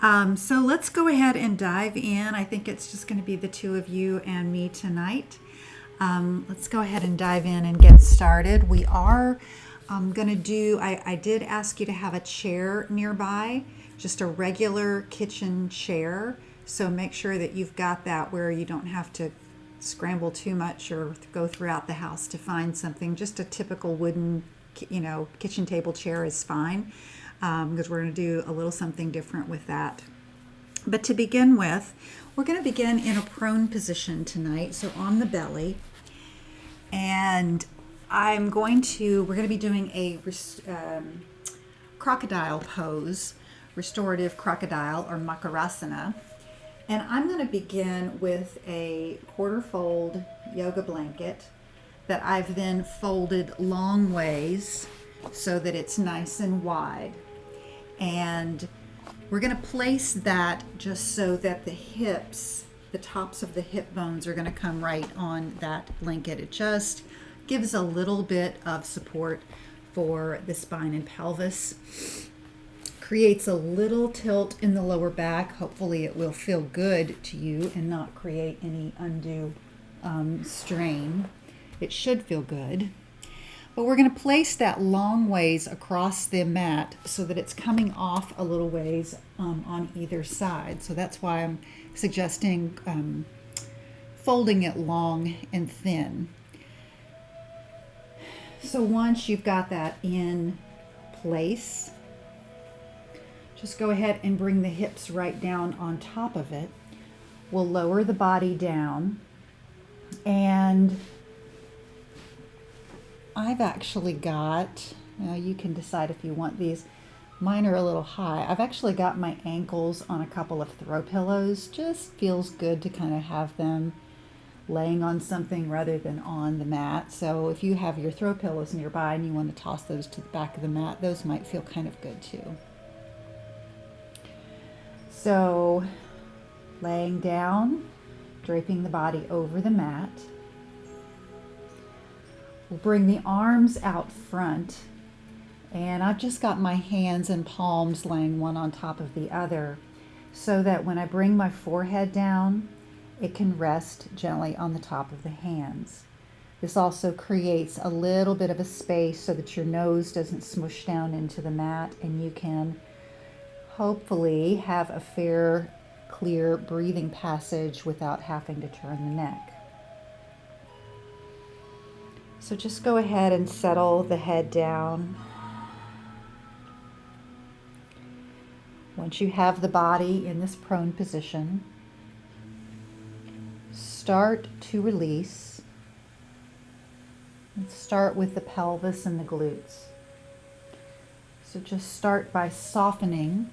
So let's go ahead and dive in. I think it's just going to be the two of you and me tonight. Let's go ahead and dive in and get started. We are going to do, I did ask you to have a chair nearby, just a regular kitchen chair. So make sure that you've got that where you don't have to scramble too much or go throughout the house to find something. Just a typical wooden, kitchen table chair is fine, because we're going to do a little something different with that. But to begin with, we're going to begin in a prone position tonight, so on the belly. And we're going to be doing a crocodile pose, restorative crocodile or makarasana. And I'm going to begin with a quarter fold yoga blanket that I've then folded long ways so that it's nice and wide. And we're going to place that just so that the hips, the tops of the hip bones are going to come right on that blanket. It just gives a little bit of support for the spine and pelvis. Creates a little tilt in the lower back. Hopefully it will feel good to you and not create any undue strain. It should feel good. But we're going to place that long ways across the mat so that it's coming off a little ways on either side. So that's why I'm suggesting folding it long and thin. So once you've got that in place, just go ahead and bring the hips right down on top of it. We'll lower the body down, and I've actually got, you can decide if you want these. Mine are a little high. I've actually got my ankles on a couple of throw pillows. Just feels good to kind of have them laying on something rather than on the mat. So if you have your throw pillows nearby and you want to toss those to the back of the mat, those might feel kind of good too. So laying down, draping the body over the mat. We'll bring the arms out front, and I've just got my hands and palms laying one on top of the other so that when I bring my forehead down, it can rest gently on the top of the hands. This also creates a little bit of a space so that your nose doesn't smush down into the mat, and you can hopefully have a fair, clear breathing passage without having to turn the neck. So just go ahead and settle the head down. Once you have the body in this prone position, start to release. Let's start with the pelvis and the glutes. So just start by softening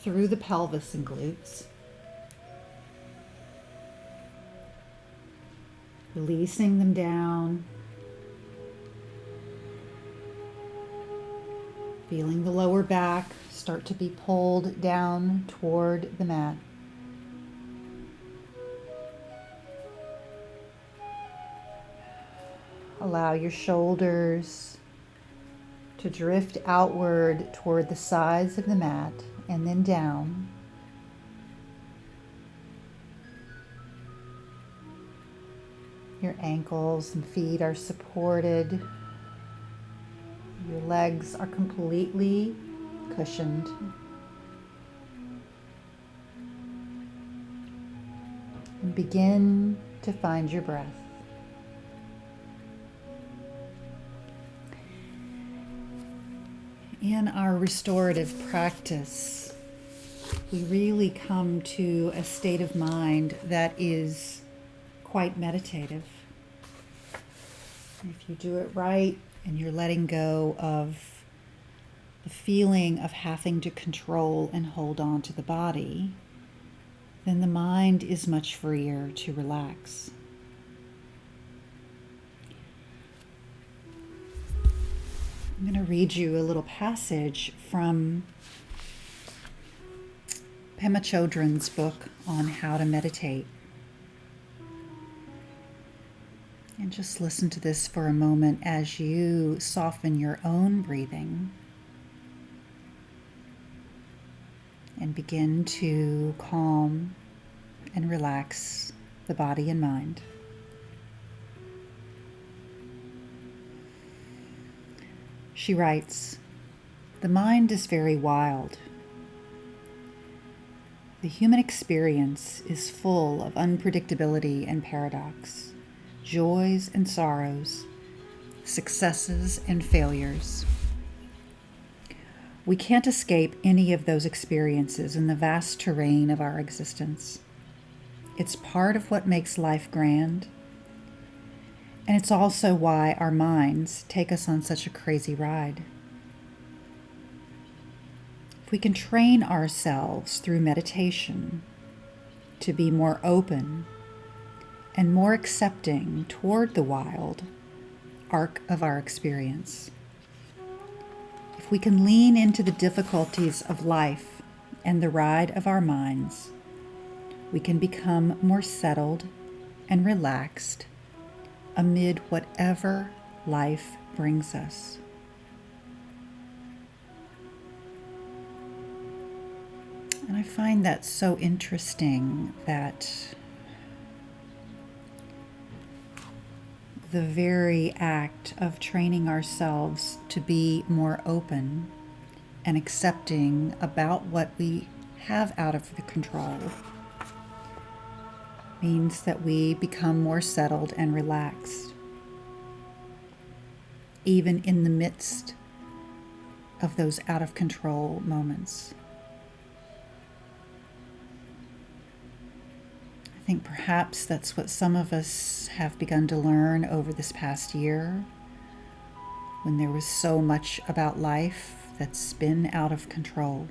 through the pelvis and glutes. Releasing them down. Feeling the lower back start to be pulled down toward the mat. Allow your shoulders to drift outward toward the sides of the mat and then down. Your ankles and feet are supported. Your legs are completely cushioned. And begin to find your breath. In our restorative practice, we really come to a state of mind that is quite meditative. If you do it right and you're letting go of the feeling of having to control and hold on to the body, then the mind is much freer to relax. I'm going to read you a little passage from Pema Chodron's book on how to meditate. And just listen to this for a moment as you soften your own breathing and begin to calm and relax the body and mind. She writes, "The mind is very wild. The human experience is full of unpredictability and paradox, joys and sorrows, successes and failures. We can't escape any of those experiences in the vast terrain of our existence. It's part of what makes life grand, and it's also why our minds take us on such a crazy ride. If we can train ourselves through meditation to be more open and more accepting toward the wild arc of our experience, if we can lean into the difficulties of life and the ride of our minds, we can become more settled and relaxed amid whatever life brings us." And I find that so interesting that the very act of training ourselves to be more open and accepting about what we have out of the control means that we become more settled and relaxed, even in the midst of those out of control moments. I think perhaps that's what some of us have begun to learn over this past year, when there was so much about life that's been out of control,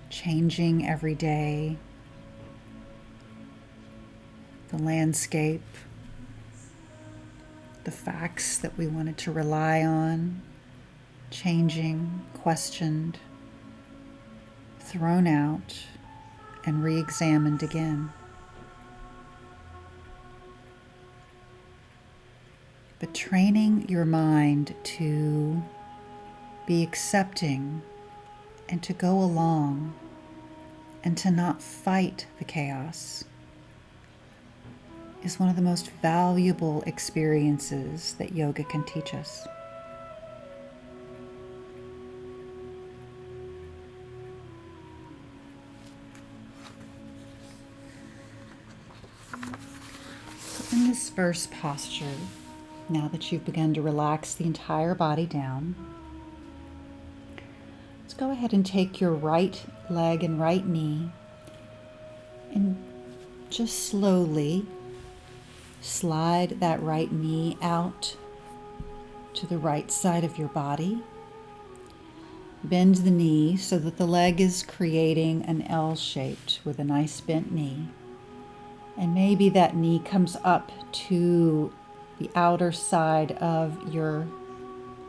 changing every day, the landscape, the facts that we wanted to rely on, changing, questioned, thrown out, and re-examined again. But training your mind to be accepting and to go along and to not fight the chaos is one of the most valuable experiences that yoga can teach us. So in this first posture, now that you've begun to relax the entire body down, let's go ahead and take your right leg and right knee and just slowly slide that right knee out to the right side of your body. Bend the knee so that the leg is creating an L shaped with a nice bent knee. And maybe that knee comes up to the outer side of your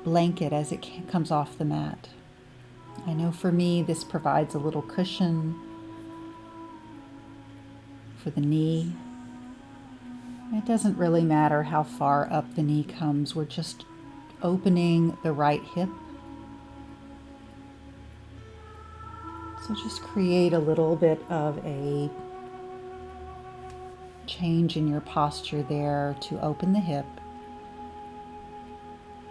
blanket as it comes off the mat. I know for me this provides a little cushion for the knee. It doesn't really matter how far up the knee comes. We're just opening the right hip. So just create a little bit of a change in your posture there to open the hip,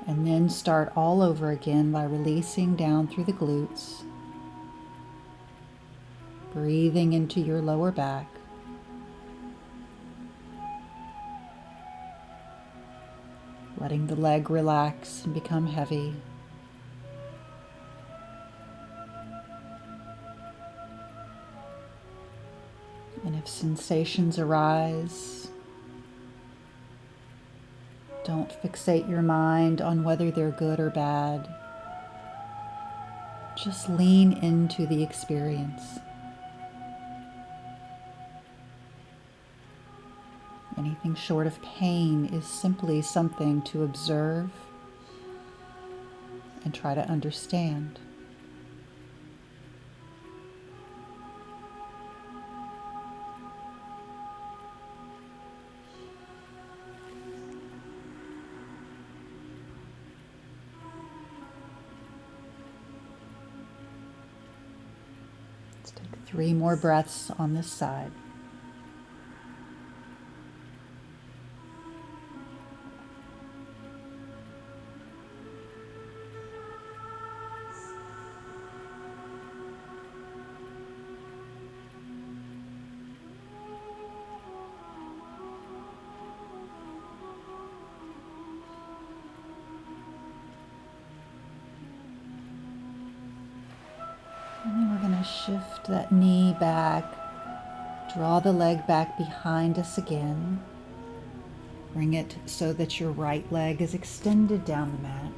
and then start all over again by releasing down through the glutes, breathing into your lower back, letting the leg relax and become heavy. And if sensations arise, don't fixate your mind on whether they're good or bad. Just lean into the experience. Anything short of pain is simply something to observe and try to understand. Take 3 more breaths on this side. And then we're going to shift that knee back, draw the leg back behind us again. Bring it so that your right leg is extended down the mat.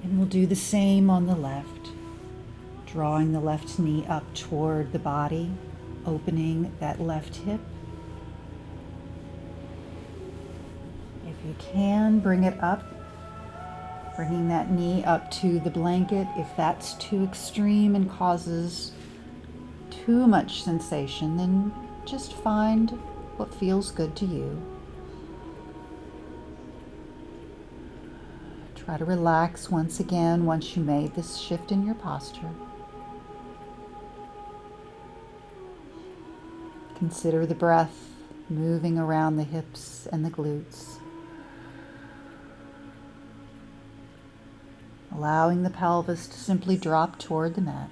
And we'll do the same on the left, drawing the left knee up toward the body, opening that left hip. If you can, bring it up, bringing that knee up to the blanket. If that's too extreme and causes too much sensation, then just find what feels good to you. Try to relax once again once you made this shift in your posture. Consider the breath moving around the hips and the glutes. Allowing the pelvis to simply drop toward the mat.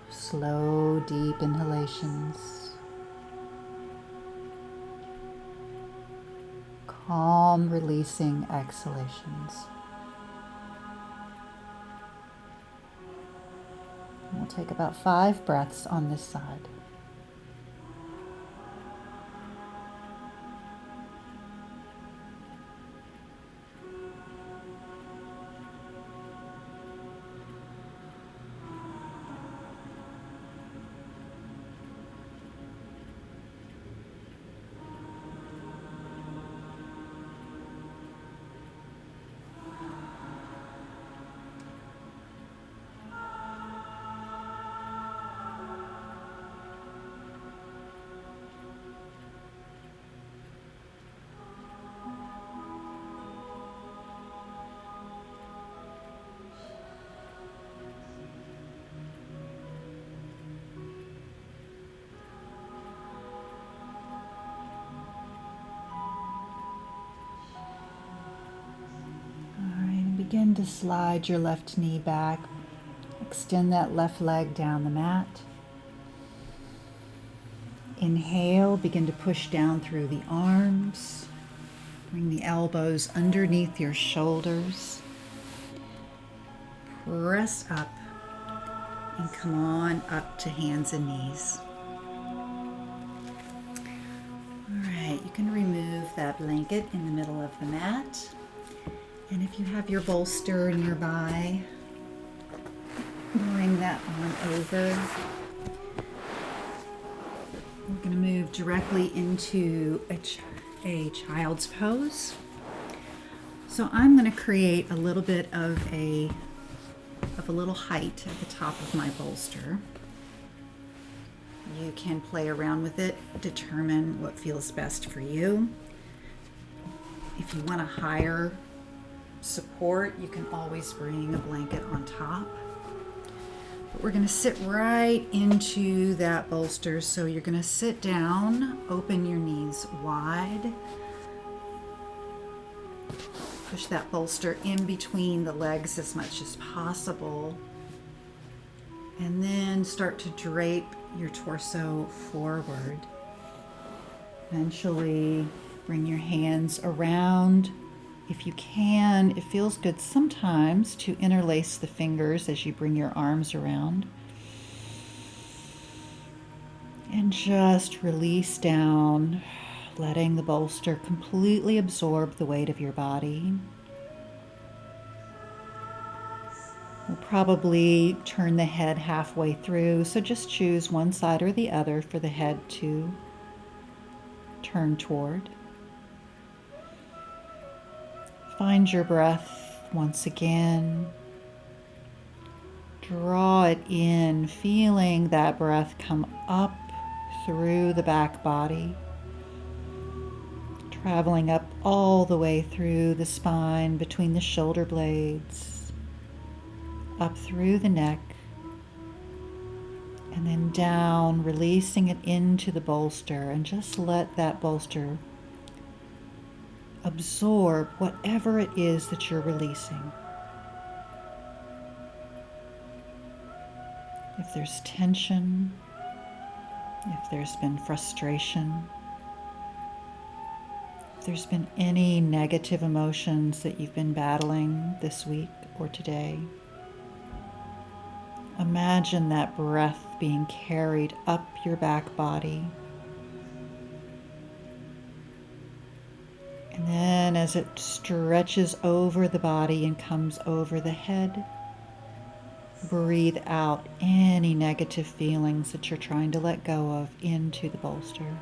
Slow, deep inhalations. Calm, releasing exhalations. We'll take about 5 breaths on this side. Begin to slide your left knee back. Extend that left leg down the mat. Inhale, begin to push down through the arms. Bring the elbows underneath your shoulders. Press up and come on up to hands and knees. All right, you can remove that blanket in the middle of the mat. And if you have your bolster nearby, bring that on over. We're going to move directly into a child's pose. So I'm going to create a little bit of a little height at the top of my bolster. You can play around with it, determine what feels best for you. If you want a higher support, you can always bring a blanket on top. But we're going to sit right into that bolster. So you're going to sit down, open your knees wide. Push that bolster in between the legs as much as possible. And then start to drape your torso forward. Eventually, bring your hands around. If you can, it feels good sometimes to interlace the fingers as you bring your arms around. And just release down, letting the bolster completely absorb the weight of your body. We'll probably turn the head halfway through, so just choose one side or the other for the head to turn toward. Find your breath once again. Draw it in, feeling that breath come up through the back body. traveling up all the way through the spine, between the shoulder blades, up through the neck, and then down, releasing it into the bolster, and just let that bolster absorb whatever it is that you're releasing. If there's tension, if there's been frustration, if there's been any negative emotions that you've been battling this week or today, imagine that breath being carried up your back body. And then as it stretches over the body and comes over the head, breathe out any negative feelings that you're trying to let go of into the bolster.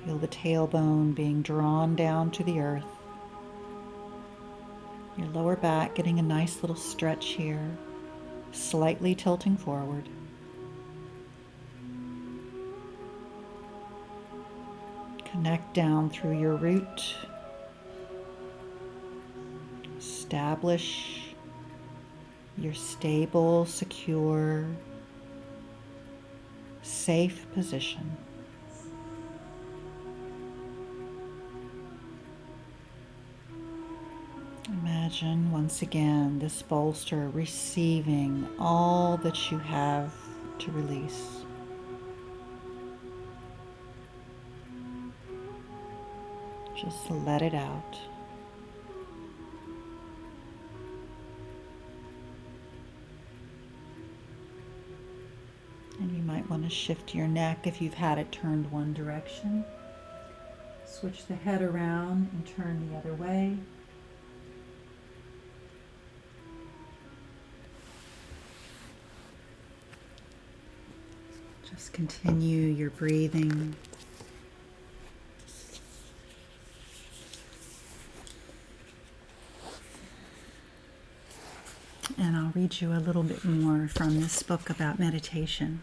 Feel the tailbone being drawn down to the earth. Your lower back getting a nice little stretch here, slightly tilting forward. Connect down through your root. Establish your stable, secure, safe position. Imagine once again this bolster receiving all that you have to release. Just let it out. And you might want to shift your neck if you've had it turned one direction. Switch the head around and turn the other way. Just continue your breathing. And I'll read you a little bit more from this book about meditation.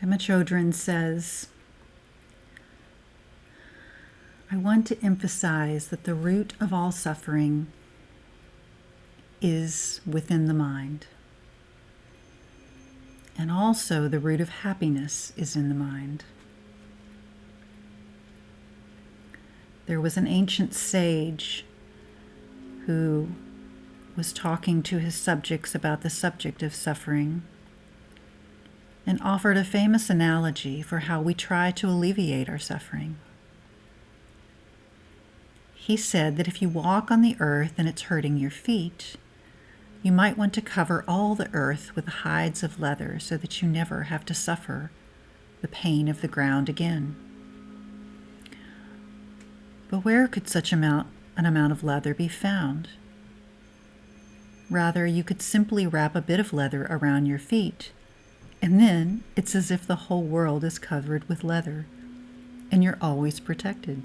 Pema Chodron says, I want to emphasize that the root of all suffering is within the mind. And also the root of happiness is in the mind. There was an ancient sage who was talking to his subjects about the subject of suffering and offered a famous analogy for how we try to alleviate our suffering. He said that if you walk on the earth and it's hurting your feet, you might want to cover all the earth with hides of leather so that you never have to suffer the pain of the ground again. But where could such an amount of leather be found? Rather, you could simply wrap a bit of leather around your feet, and then it's as if the whole world is covered with leather, and you're always protected.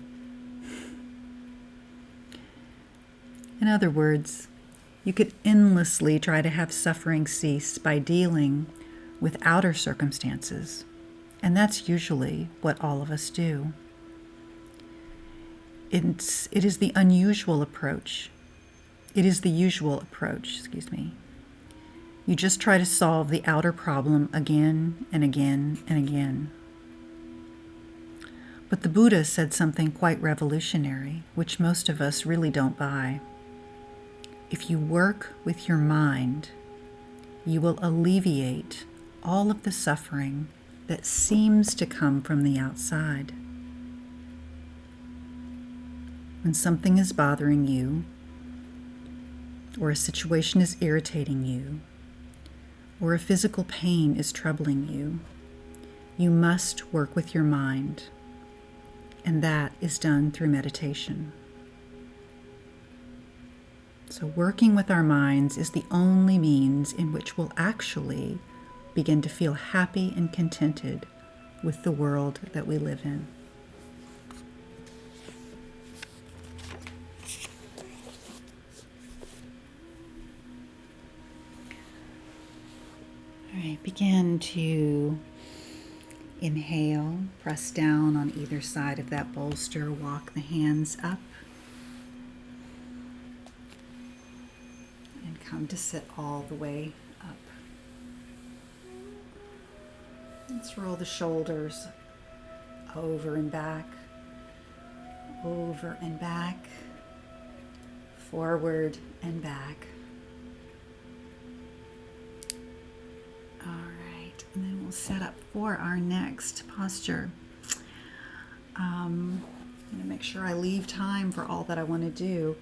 In other words, you could endlessly try to have suffering cease by dealing with outer circumstances, and that's usually what all of us do. It is the unusual approach. It is the usual approach, You just try to solve the outer problem again and again and again. But the Buddha said something quite revolutionary, which most of us really don't buy. If you work with your mind, you will alleviate all of the suffering that seems to come from the outside. When something is bothering you, or a situation is irritating you, or a physical pain is troubling you, you must work with your mind, and that is done through meditation. So working with our minds is the only means in which we'll actually begin to feel happy and contented with the world that we live in. All right, begin to inhale, press down on either side of that bolster, walk the hands up, and come to sit all the way up. Let's roll the shoulders over and back, forward and back. All right, and then we'll set up for our next posture. I'm going to make sure I leave time for all that I want to do.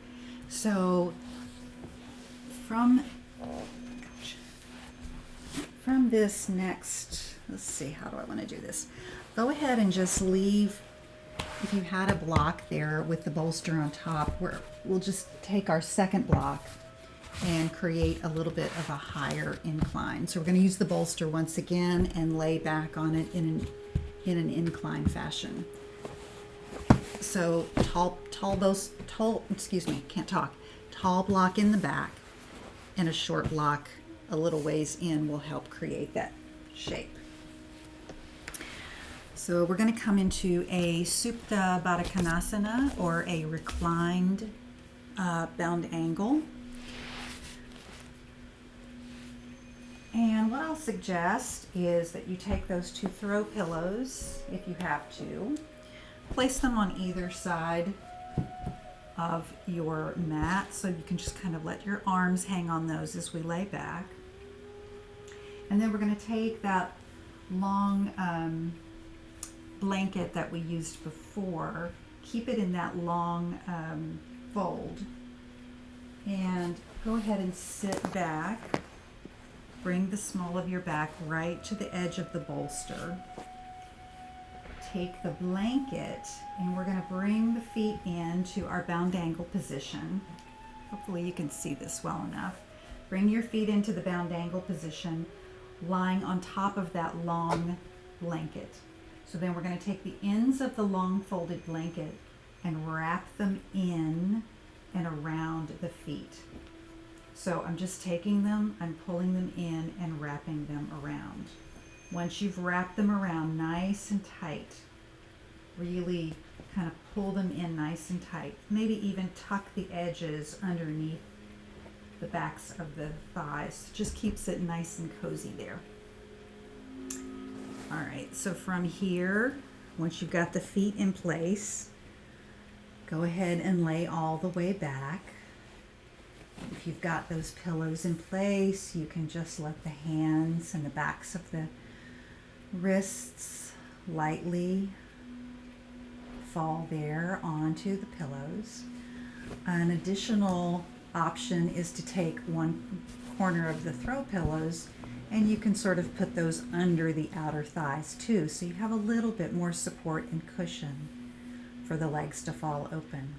So from this next, let's see, how do I want to do this? Go ahead and just leave, if you had a block there with the bolster on top, we'll just take our second block and create a little bit of a higher incline. So we're going to use the bolster once again and lay back on it in an incline fashion. So tall block in the back and a short block a little ways in will help create that shape. So we're going to come into a Supta Baddha Konasana, or a reclined bound angle. And what I'll suggest is that you take those two throw pillows, if you have to, place them on either side of your mat, so you can just kind of let your arms hang on those as we lay back. And then we're going to take that long blanket that we used before, keep it in that long fold, and go ahead and sit back. Bring the small of your back right to the edge of the bolster. Take the blanket, and we're going to bring the feet into our bound angle position. Hopefully you can see this well enough. Bring your feet into the bound angle position, lying on top of that long blanket. So then we're going to take the ends of the long folded blanket and wrap them in and around the feet. So I'm just taking them, I'm pulling them in and wrapping them around. Once you've wrapped them around nice and tight, really kind of pull them in nice and tight. Maybe even tuck the edges underneath the backs of the thighs. Just keeps it nice and cozy there. All right, so from here, once you've got the feet in place, go ahead and lay all the way back. If you've got those pillows in place, you can just let the hands and the backs of the wrists lightly fall there onto the pillows. An additional option is to take one corner of the throw pillows, and you can sort of put those under the outer thighs too, so you have a little bit more support and cushion for the legs to fall open.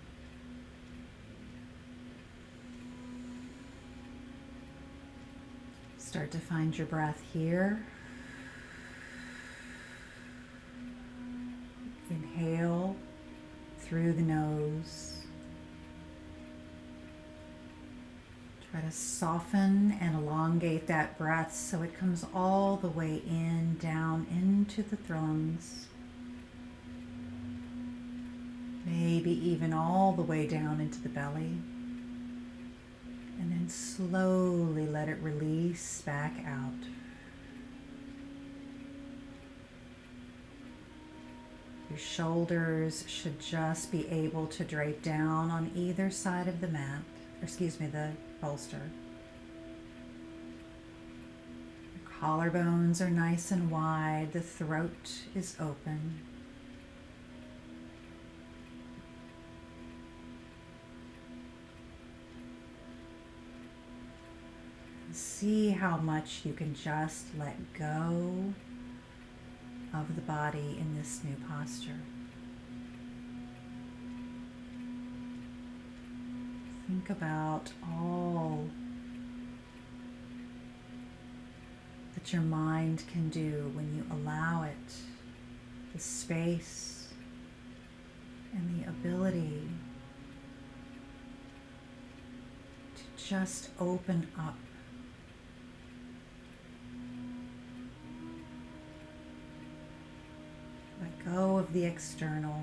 Start to find your breath here. Inhale through the nose. Try to soften and elongate that breath so it comes all the way in, down into the thrones. Maybe even all the way down into the belly. And then slowly let it release back out. Your shoulders should just be able to drape down on either side of the mat, the bolster. Your collarbones are nice and wide, the throat is open. See how much you can just let go of the body in this new posture. Think about all that your mind can do when you allow it the space and the ability to just open up of the external.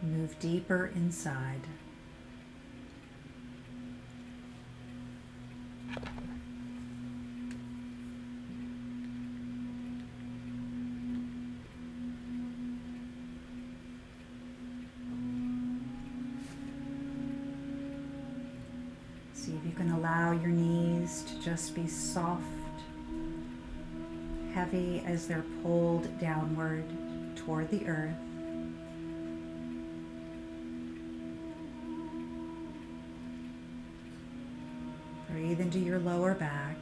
Move deeper inside. See if you can allow your knees to just be soft, heavy as they're pulled downward toward the earth. Breathe into your lower back.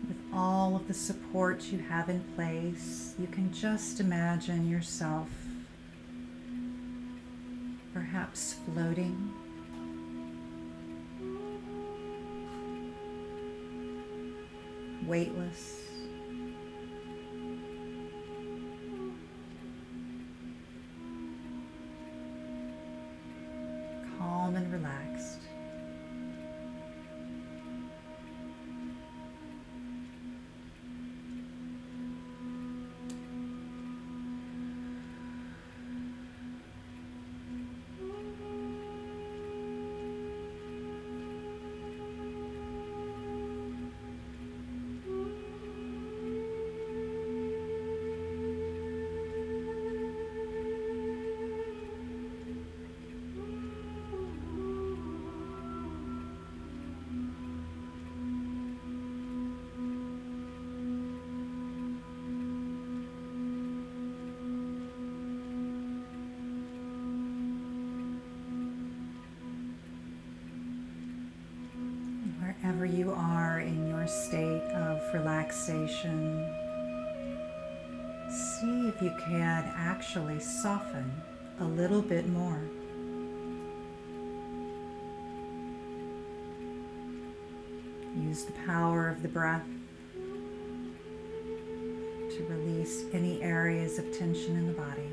With all of the support you have in place, you can just imagine yourself perhaps floating, weightless, calm and relaxed. Wherever you are in your state of relaxation, see if you can actually soften a little bit more. Use the power of the breath to release any areas of tension in the body.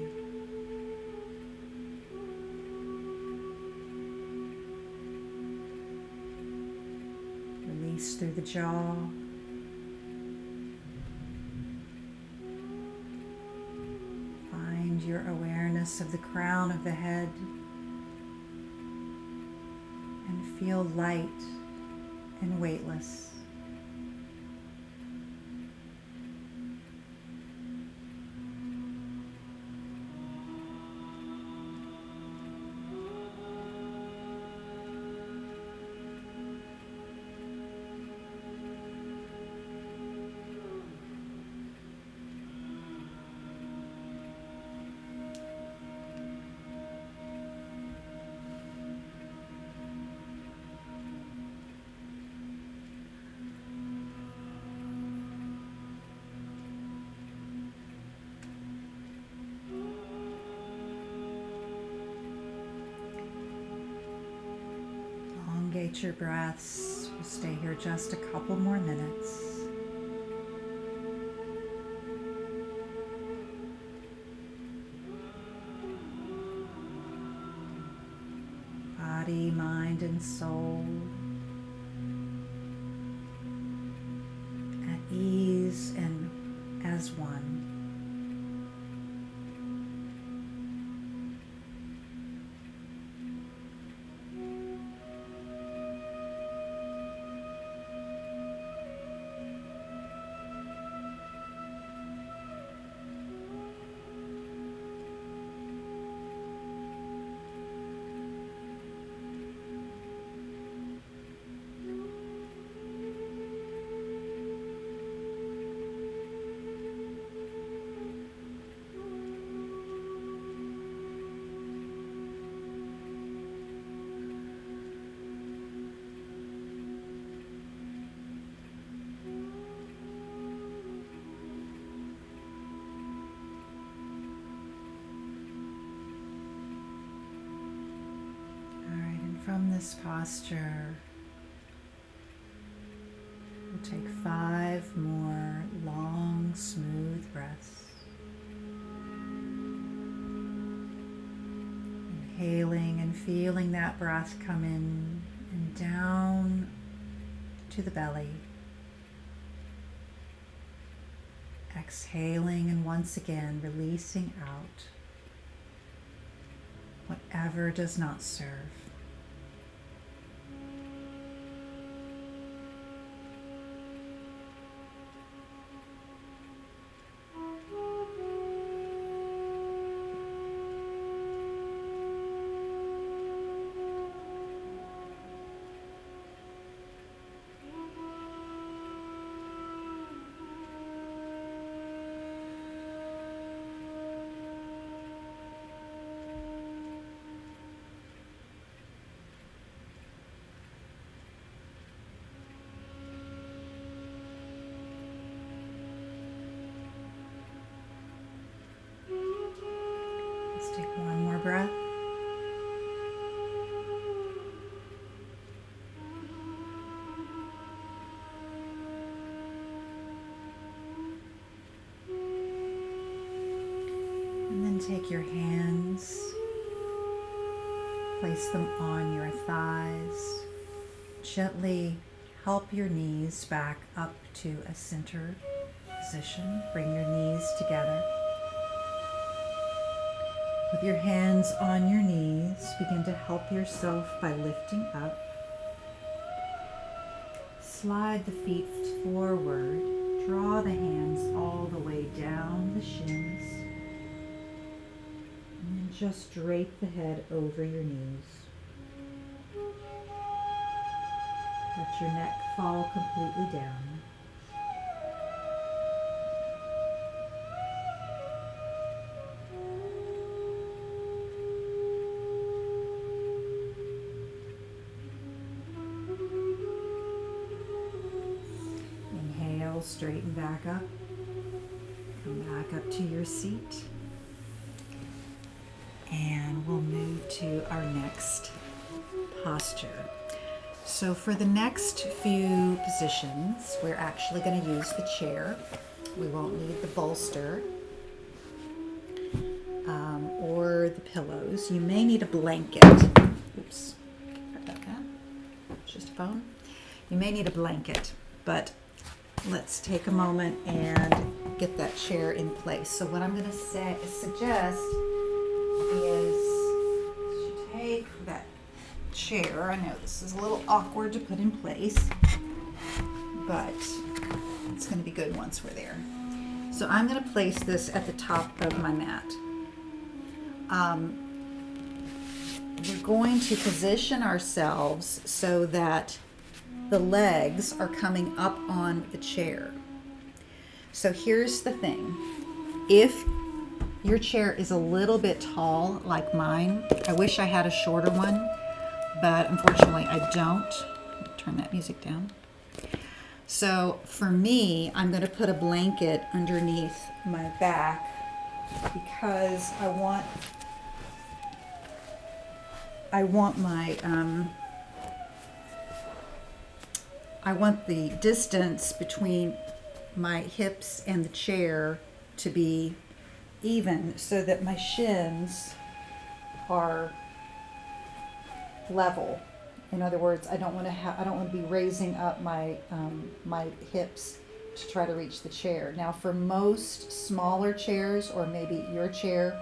Release through the jaw. Find your awareness of the crown of the head and feel light and weightless. Elongate your breaths. We'll stay here just a couple more minutes. Body, mind, and soul at ease and as one. From this posture, we'll take 5 more long, smooth breaths. Inhaling and feeling that breath come in and down to the belly. Exhaling and once again releasing out whatever does not serve. Let's take one more breath. And then take your hands, place them on your thighs. Gently help your knees back up to a center position. Bring your knees together. With your hands on your knees, begin to help yourself by lifting up. Slide the feet forward. Draw the hands all the way down the shins. And then just drape the head over your knees. Let your neck fall completely down. Inhale, straighten back up. Come back up to your seat. And we'll move to our next posture. So for the next few positions, we're actually going to use the chair. We won't need the bolster or the pillows. You may need a blanket. Oops, sorry about that. It's just a phone. You may need a blanket, but let's take a moment and get that chair in place. So what I'm going to suggest is you take that chair. I know this is a little awkward to put in place, but it's going to be good once we're there. So I'm going to place this at the top of my mat. We're going to position ourselves so that the legs are coming up on the chair. So here's the thing. If your chair is a little bit tall like mine, I wish I had a shorter one, but unfortunately I don't. Turn that music down. So for me, I'm going to put a blanket underneath my back because I want my I want the distance between my hips and the chair to be even so that my shins are level. In other words, I don't want to be raising up my my hips to try to reach the chair. Now, for most smaller chairs, or maybe your chair,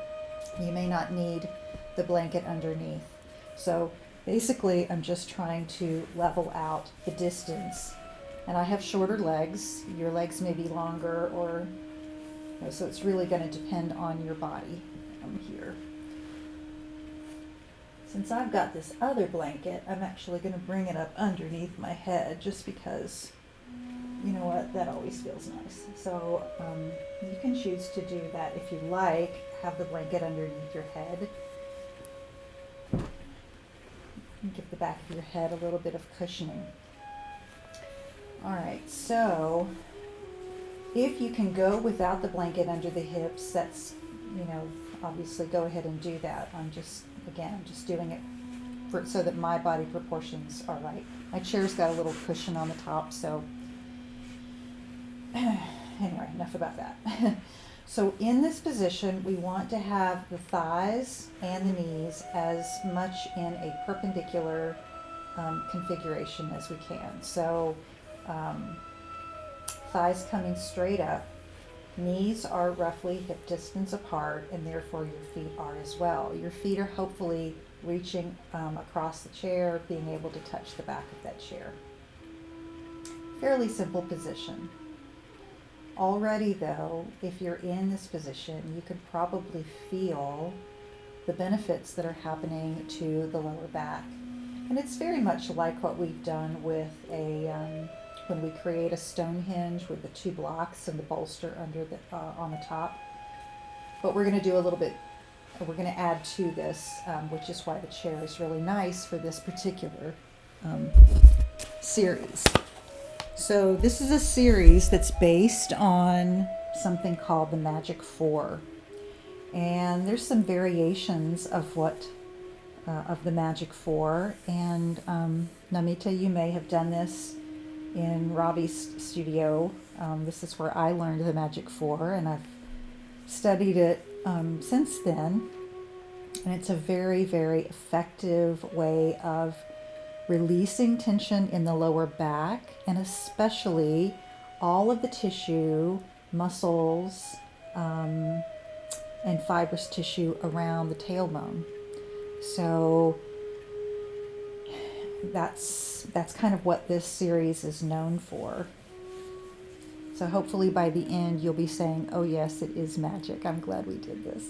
you may not need the blanket underneath. So basically, I'm just trying to level out the distance. And I have shorter legs. Your legs may be longer, or so it's really going to depend on your body here. Since I've got this other blanket, I'm actually going to bring it up underneath my head just because, you know what, that always feels nice. So you can choose to do that if you like, have the blanket underneath your head. And give the back of your head a little bit of cushioning. All right, so if you can go without the blanket under the hips, that's, obviously go ahead and do that. I'm just doing it so that my body proportions are right. My chair's got a little cushion on the top, so anyway, enough about that. So in this position, we want to have the thighs and the knees as much in a perpendicular configuration as we can. So thighs coming straight up, knees are roughly hip distance apart, and therefore your feet are as well. Your feet are hopefully reaching across the chair, being able to touch the back of that chair. Fairly simple position. Already though, if you're in this position, you can probably feel the benefits that are happening to the lower back. And it's very much like what we've done with when we create a Stonehenge with the two blocks and the bolster under on the top. But we're going to do a little bit, we're going to add to this, which is why the chair is really nice for this particular series. So this is a series that's based on something called the Magic Four. And there's some variations of of the Magic Four. And Namita, you may have done this in Robbie's studio. This is where I learned the Magic Four, and I've studied it since then. And it's a very, very effective way of releasing tension in the lower back, and especially all of the tissue, muscles, and fibrous tissue around the tailbone. So that's kind of what this series is known for. So hopefully by the end you'll be saying, oh yes, it is magic. I'm glad we did this.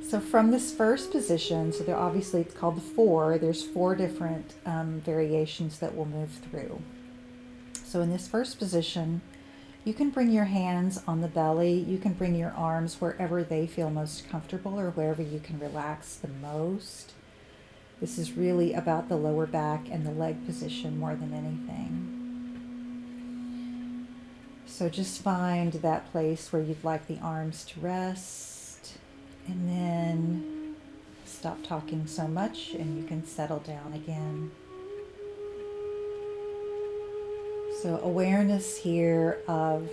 So from this first position, so obviously it's called the four, there's four different variations that we'll move through. So in this first position, you can bring your hands on the belly, you can bring your arms wherever they feel most comfortable or wherever you can relax the most. This is really about the lower back and the leg position more than anything. So just find that place where you'd like the arms to rest. And then stop talking so much and you can settle down again. So awareness here of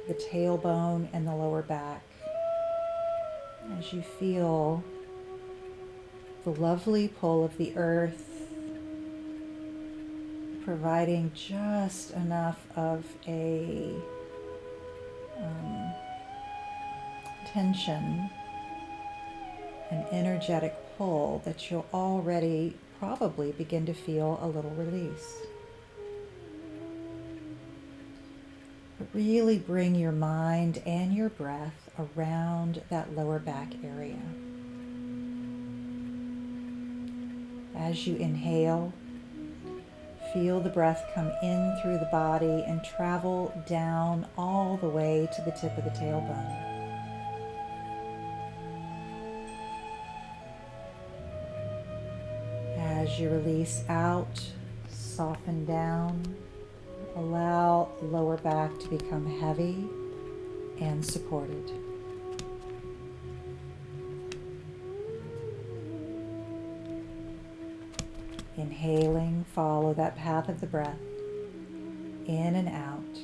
the tailbone and the lower back as you feel the lovely pull of the earth providing just enough of a tension, an energetic pull that you'll already probably begin to feel a little release. But really bring your mind and your breath around that lower back area. As you inhale, feel the breath come in through the body and travel down all the way to the tip of the tailbone. As you release out, soften down, allow the lower back to become heavy and supported. Inhaling, follow that path of the breath in and out.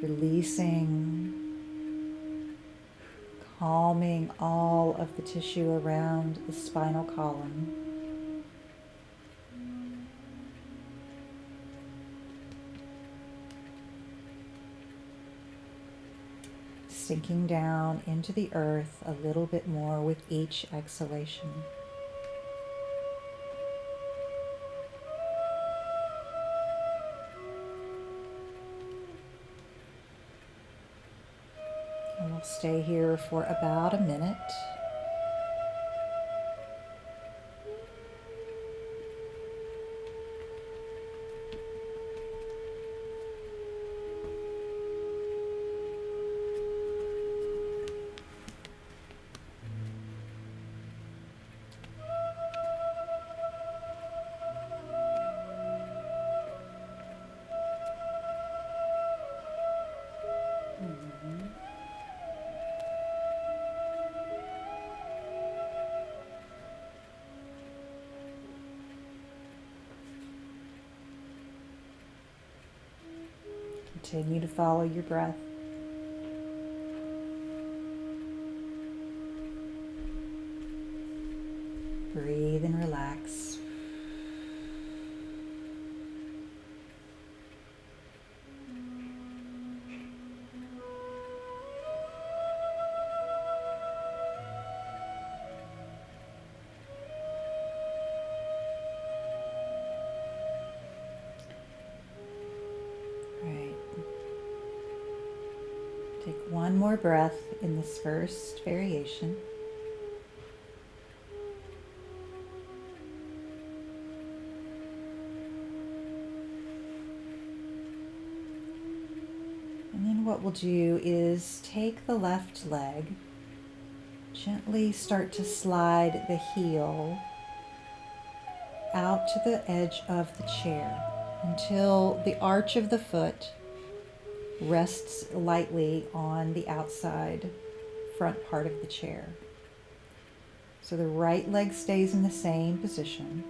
Releasing, calming all of the tissue around the spinal column. Sinking down into the earth a little bit more with each exhalation. And we'll stay here for about a minute. Continue to follow your breath. Breathe and relax. Right. Take one more breath in this first variation. And then what we'll do is take the left leg, gently start to slide the heel out to the edge of the chair until the arch of the foot rests lightly on the outside front part of the chair. So the right leg stays in the same position.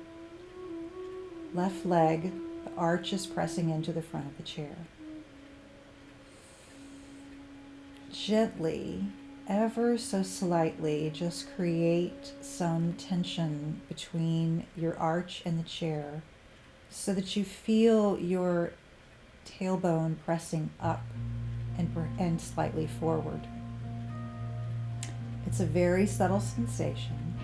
Left leg, the arch is pressing into the front of the chair. Gently, ever so slightly, just create some tension between your arch and the chair so that you feel your tailbone pressing up and slightly forward. It's a very subtle sensation.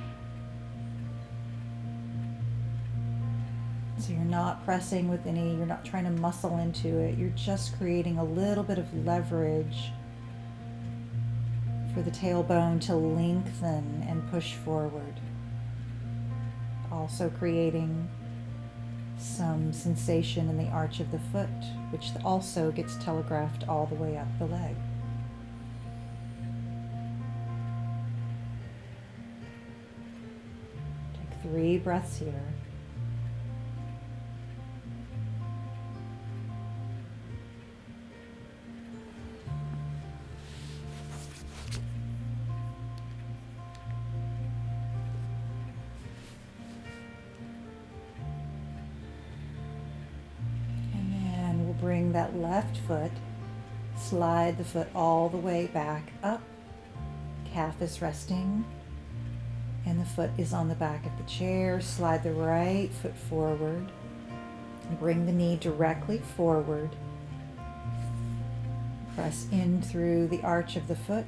So you're not pressing with you're not trying to muscle into it. You're just creating a little bit of leverage for the tailbone to lengthen and push forward. Also creating some sensation in the arch of the foot, which also gets telegraphed all the way up the leg. Take 3 breaths here. Bring that left foot, slide the foot all the way back up. Calf is resting and the foot is on the back of the chair. Slide the right foot forward. Bring the knee directly forward. Press in through the arch of the foot.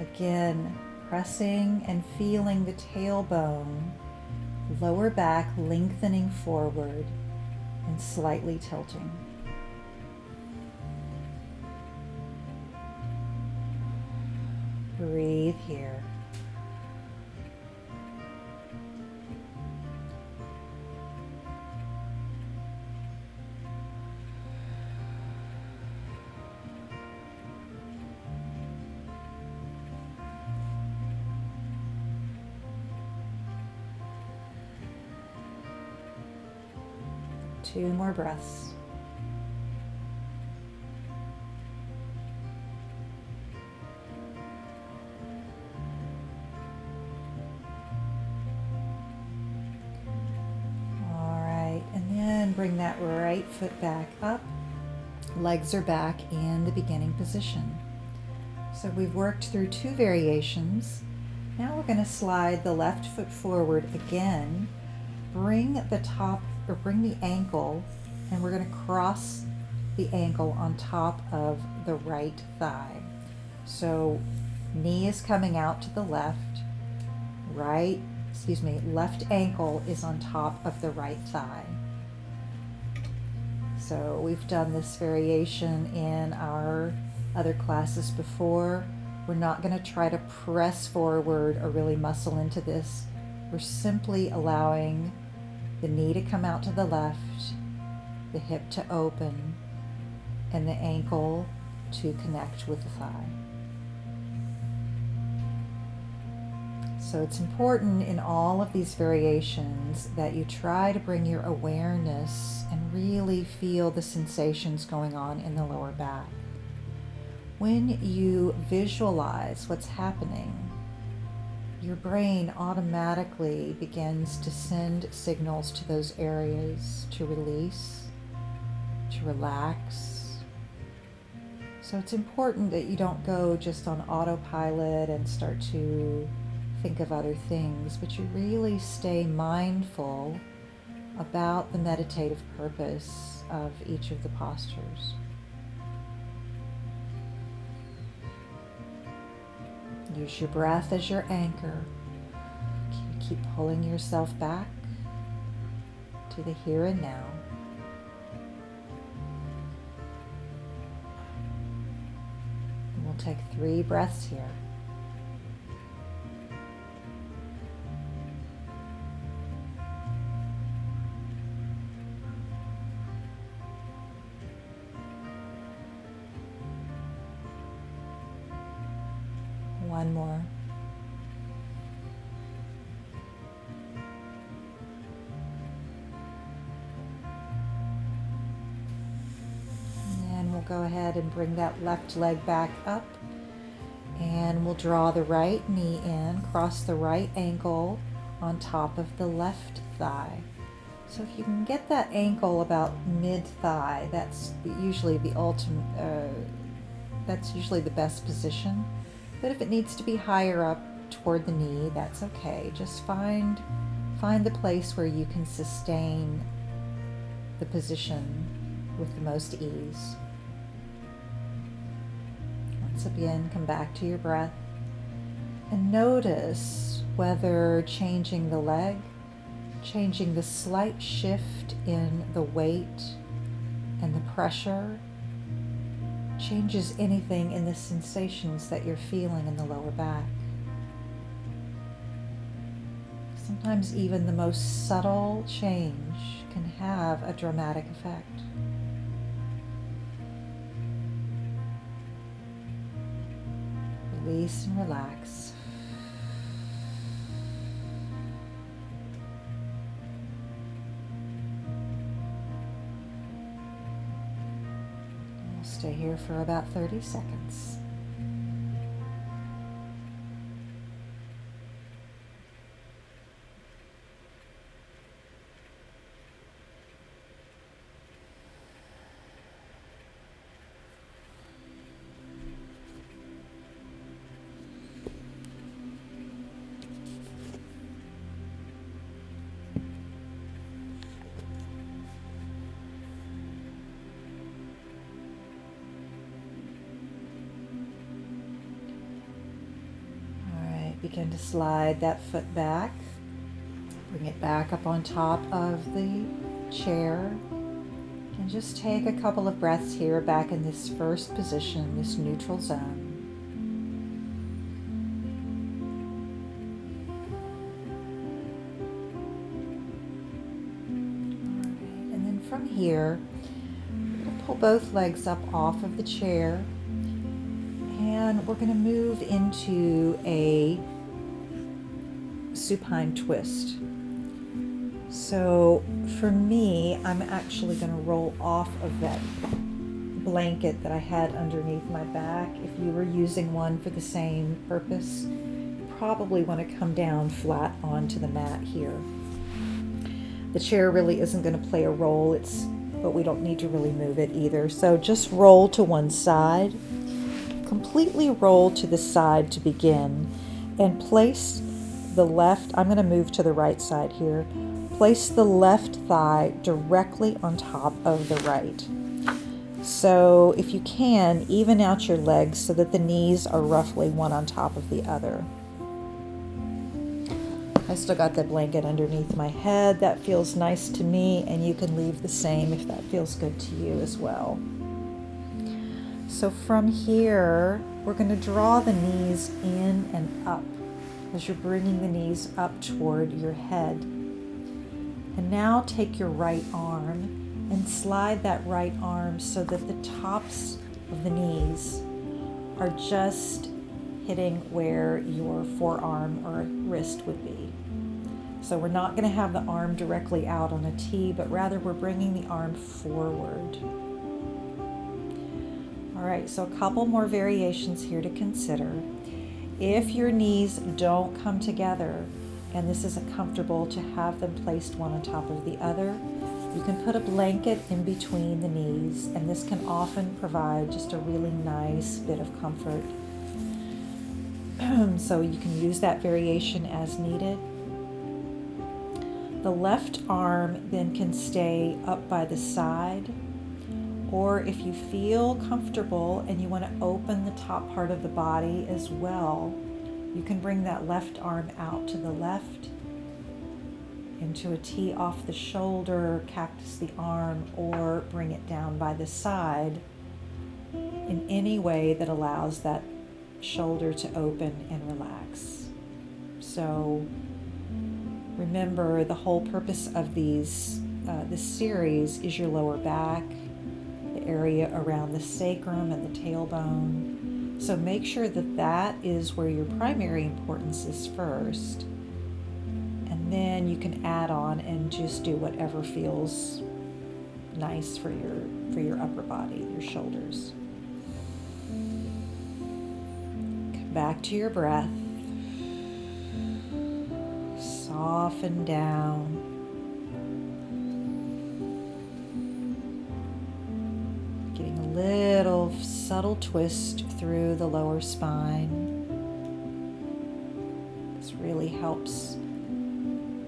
Again, pressing and feeling the tailbone, lower back lengthening forward and slightly tilting. Breathe here. Two more breaths. Bring that right foot back up. Legs are back in the beginning position. So we've worked through 2 variations. Now we're going to slide the left foot forward again. Bring the ankle, and we're going to cross the ankle on top of the right thigh. So knee is coming out to the left. Left ankle is on top of the right thigh. So we've done this variation in our other classes before. We're not going to try to press forward or really muscle into this. We're simply allowing the knee to come out to the left, the hip to open, and the ankle to connect with the thigh. So it's important in all of these variations that you try to bring your awareness and really feel the sensations going on in the lower back. When you visualize what's happening, your brain automatically begins to send signals to those areas to release, to relax, So it's important that you don't go just on autopilot and start to think of other things, but you really stay mindful about the meditative purpose of each of the postures. Use your breath as your anchor. Keep pulling yourself back to the here and now. And we'll take 3 breaths here. One more. And we'll go ahead and bring that left leg back up. And we'll draw the right knee in, cross the right ankle on top of the left thigh. So if you can get that ankle about mid-thigh, that's usually the best position. But if it needs to be higher up toward the knee, that's okay. Just find the place where you can sustain the position with the most ease. Once again, come back to your breath and notice whether changing the leg, changing the slight shift in the weight and the pressure changes anything in the sensations that you're feeling in the lower back. Sometimes even the most subtle change can have a dramatic effect. Release and relax. Stay here for about 30 seconds. Begin to slide that foot back. Bring it back up on top of the chair. And just take a couple of breaths here back in this first position, this neutral zone. All right. And then from here, we're going to pull both legs up off of the chair. And we're going to move into a supine twist. So for me, I'm actually going to roll off of that blanket that I had underneath my back. If you were using one for the same purpose, you probably want to come down flat onto the mat here. The chair really isn't going to play a role, but we don't need to really move it either. So just roll to one side. Completely roll to the side to begin and place the left, I'm going to move to the right side here, place the left thigh directly on top of the right. So if you can, even out your legs so that the knees are roughly one on top of the other. I still got that blanket underneath my head. That feels nice to me, and you can leave the same if that feels good to you as well. So from here, we're going to draw the knees in and up as you're bringing the knees up toward your head. And now take your right arm and slide that right arm so that the tops of the knees are just hitting where your forearm or wrist would be. So we're not going to have the arm directly out on a T, but rather we're bringing the arm forward. All right, so a couple more variations here to consider. If your knees don't come together and this isn't comfortable to have them placed one on top of the other, You can put a blanket in between the knees, and this can often provide just a really nice bit of comfort. So you can use that variation as needed. The left arm then can stay up by the side, or if you feel comfortable and you want to open the top part of the body as well, you can bring that left arm out to the left into a T off the shoulder, cactus the arm, or bring it down by the side in any way that allows that shoulder to open and relax. So remember, the whole purpose of this series is your lower back, the area around the sacrum and the tailbone. So make sure that that is where your primary importance is first. And then you can add on and just do whatever feels nice for your upper body, your shoulders. Come back to your breath. Soften down. Getting a little subtle twist through the lower spine. This really helps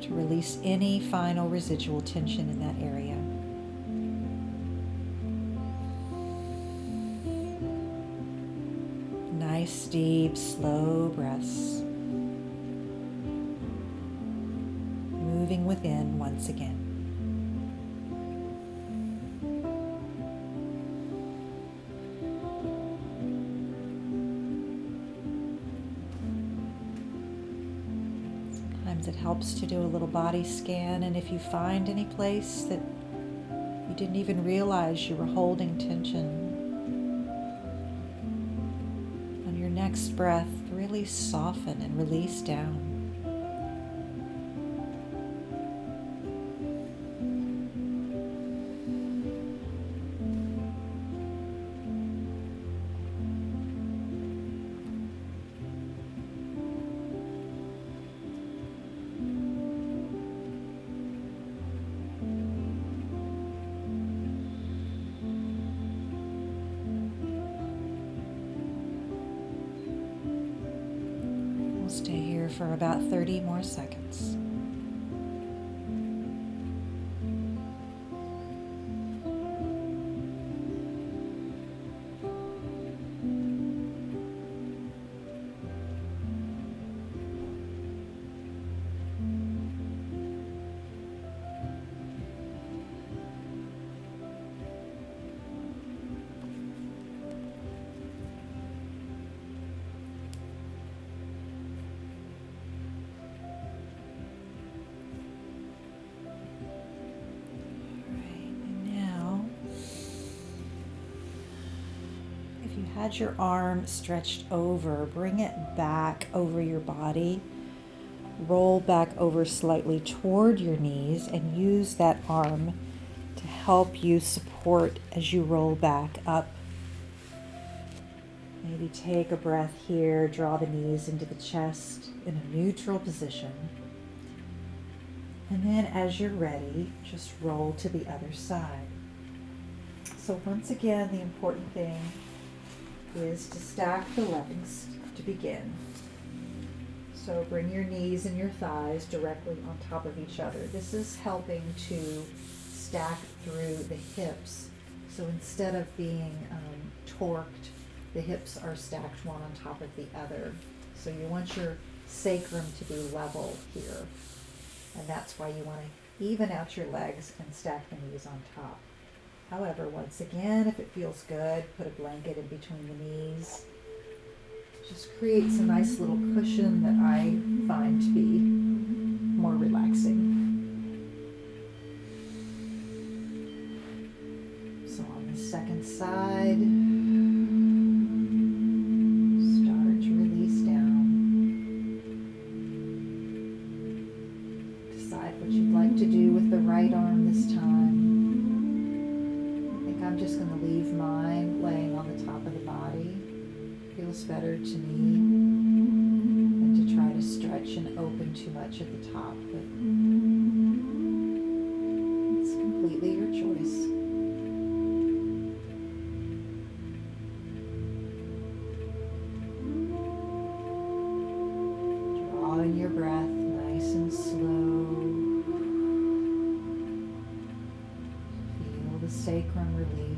to release any final residual tension in that area. Nice, deep, slow breaths. Moving within once again. Sometimes it helps to do a little body scan, and if you find any place that you didn't even realize you were holding tension, on your next breath, really soften and release down. Stay here for about 30 more seconds. Had your arm stretched over, bring it back over your body, roll back over slightly toward your knees, and use that arm to help you support as you roll back up. Maybe take a breath here, draw the knees into the chest in a neutral position. And then as you're ready, just roll to the other side. So once again, the important thing is to stack the legs to begin. So bring your knees and your thighs directly on top of each other. This is helping to stack through the hips. So instead of being torqued, the hips are stacked one on top of the other. So you want your sacrum to be level here. And that's why you want to even out your legs and stack the knees on top. However, once again, if it feels good, put a blanket in between the knees. Just creates a nice little cushion that I find to be more relaxing. So on the second side, start to release down. Decide what you'd like to do with the right arm this time. I'm just going to leave mine laying on the top of the body. Feels better to me than to try to stretch and open too much at the top. But it's completely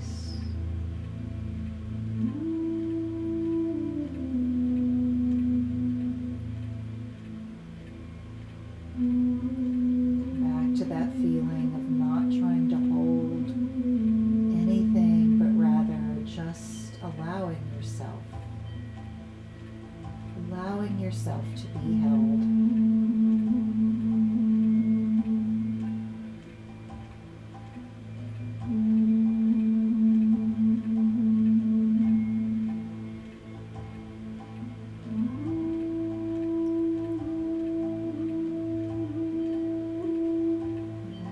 release. Back to that feeling of not trying to hold anything, but rather just allowing yourself to be held.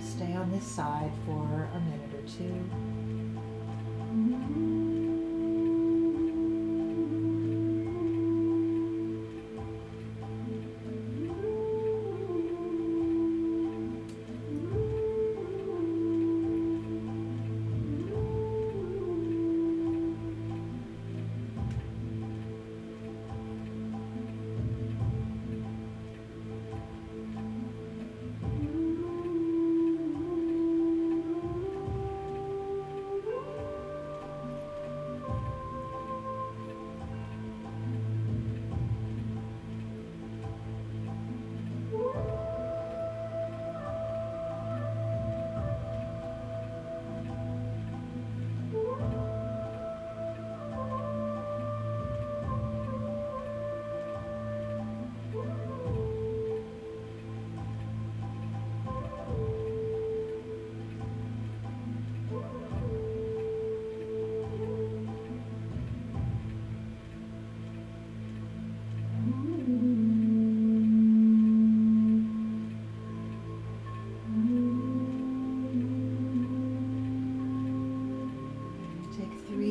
Stay on this side for a minute or two.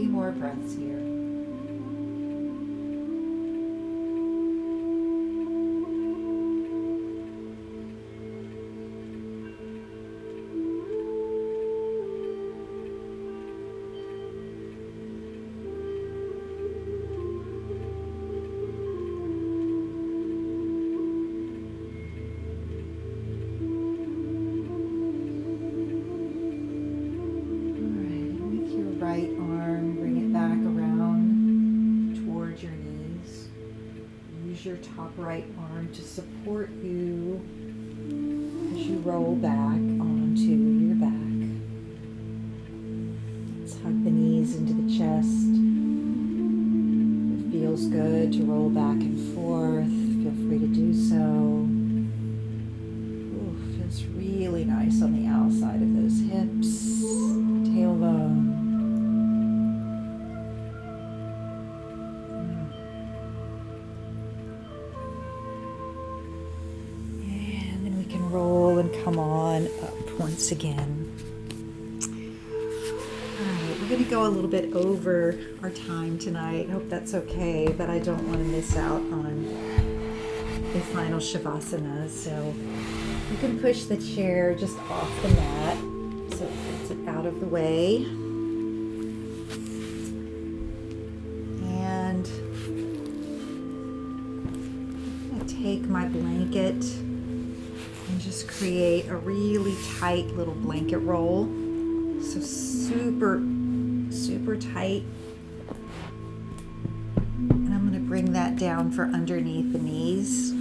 More breaths here. Right arm, bring it back around towards your knees. Use your top right arm to support you as you roll back onto your back. Let's hug the knees into the chest. It feels good to roll back and forth. Feel free to do so. Ooh, feels really nice on the outside of those hips, tailbone. Roll and come on up once again. All right, we're going to go a little bit over our time tonight. I hope that's okay, but I don't want to miss out on the final Shavasana. So you can push the chair just off the mat so it gets it out of the way. And I'm going to take my blanket and just create a really tight little blanket roll. So super, super tight. And I'm going to bring that down for underneath the knees.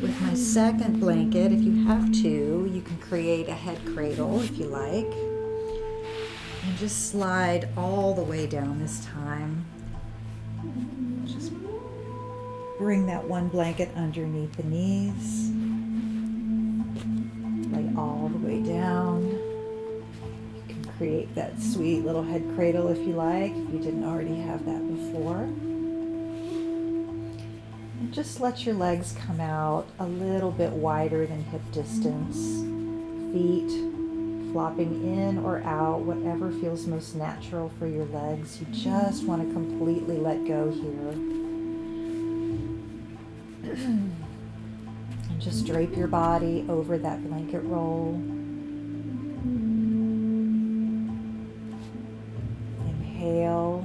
With my second blanket, if you have to, you can create a head cradle if you like. And just slide all the way down this time. Just bring that one blanket underneath the knees. All the way down. You can create that sweet little head cradle if you like, if you didn't already have that before. And just let your legs come out a little bit wider than hip distance. Feet flopping in or out, whatever feels most natural for your legs. You just want to completely let go here. Just drape your body over that blanket roll. Inhale.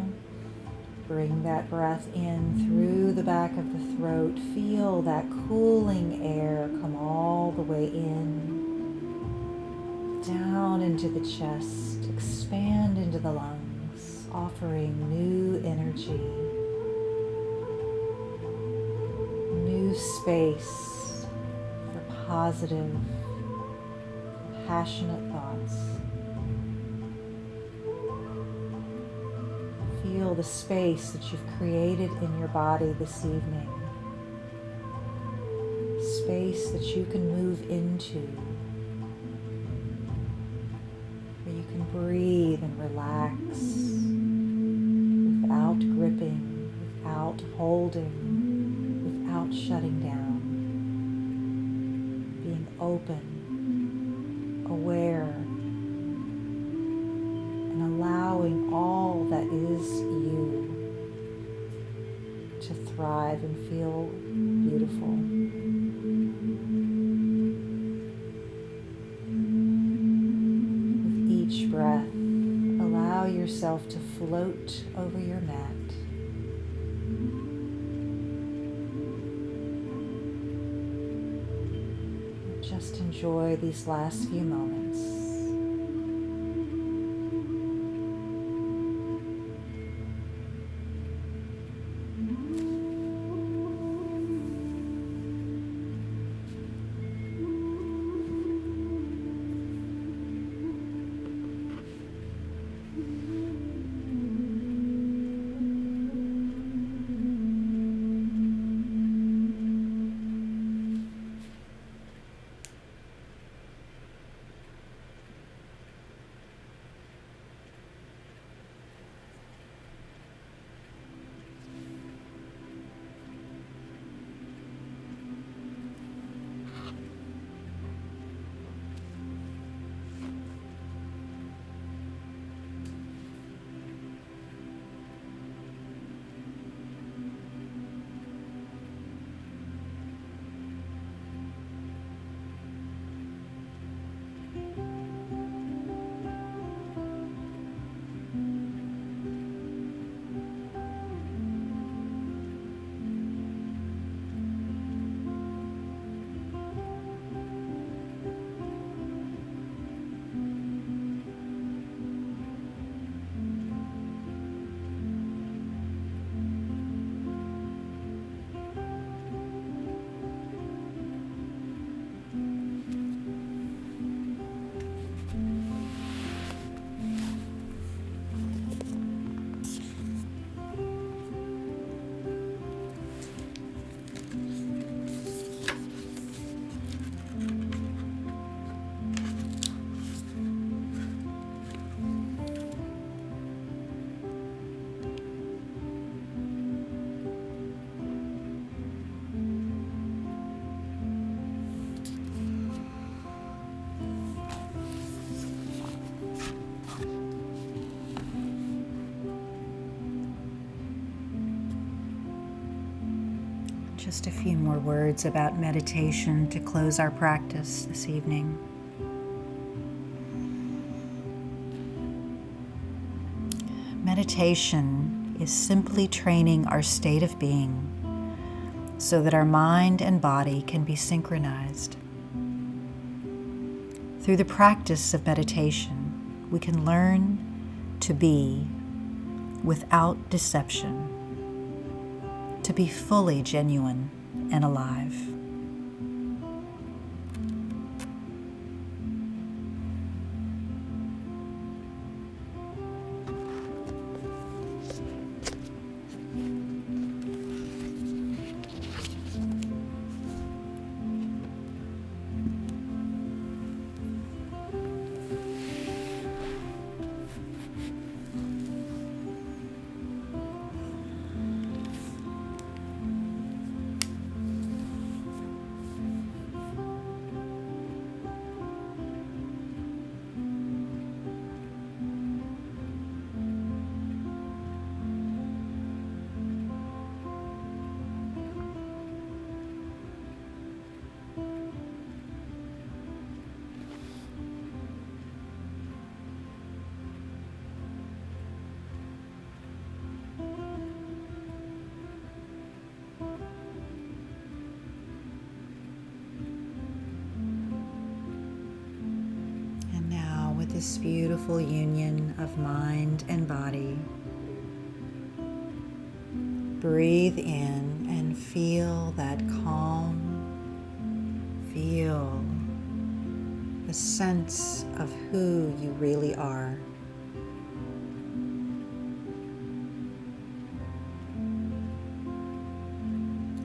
Bring that breath in through the back of the throat. Feel that cooling air come all the way in. Down into the chest. expand into the lungs, offering new energy, new space for positive, passionate thoughts. Feel the space that you've created in your body this evening. Space that you can move into, where you can breathe and relax without gripping, without holding, without shutting down. Being open, aware, and allowing all that is you to thrive and feel beautiful. With each breath, allow yourself to float over your mat. Just enjoy these last few moments. Just a few more words about meditation to close our practice this evening. Meditation is simply training our state of being so that our mind and body can be synchronized. Through the practice of meditation, we can learn to be without deception, to be fully genuine and alive. this beautiful union of mind and body. Breathe in and feel that calm. Feel the sense of who you really are.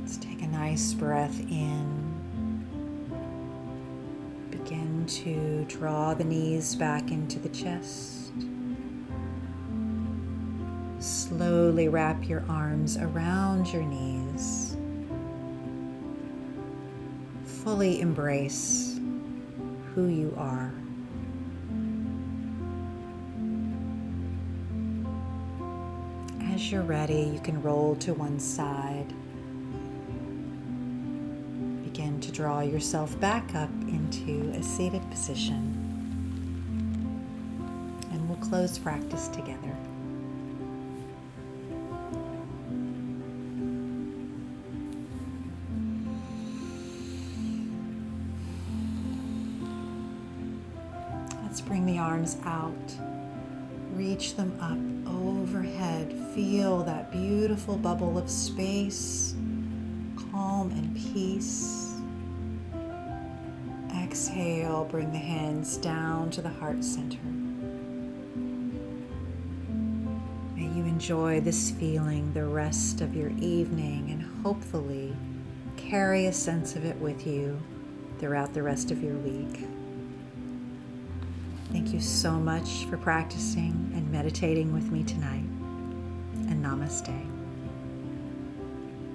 Let's take a nice breath in. Begin to draw the knees back into the chest. Slowly wrap your arms around your knees. Fully embrace who you are. As you're ready, you can roll to one side. Begin to draw yourself back up into a seated position. And we'll close practice together. Let's bring the arms out. Reach them up overhead. Feel that beautiful bubble of space, calm and peace. Exhale, bring the hands down to the heart center. May you enjoy this feeling the rest of your evening and hopefully carry a sense of it with you throughout the rest of your week. Thank you so much for practicing and meditating with me tonight, and namaste.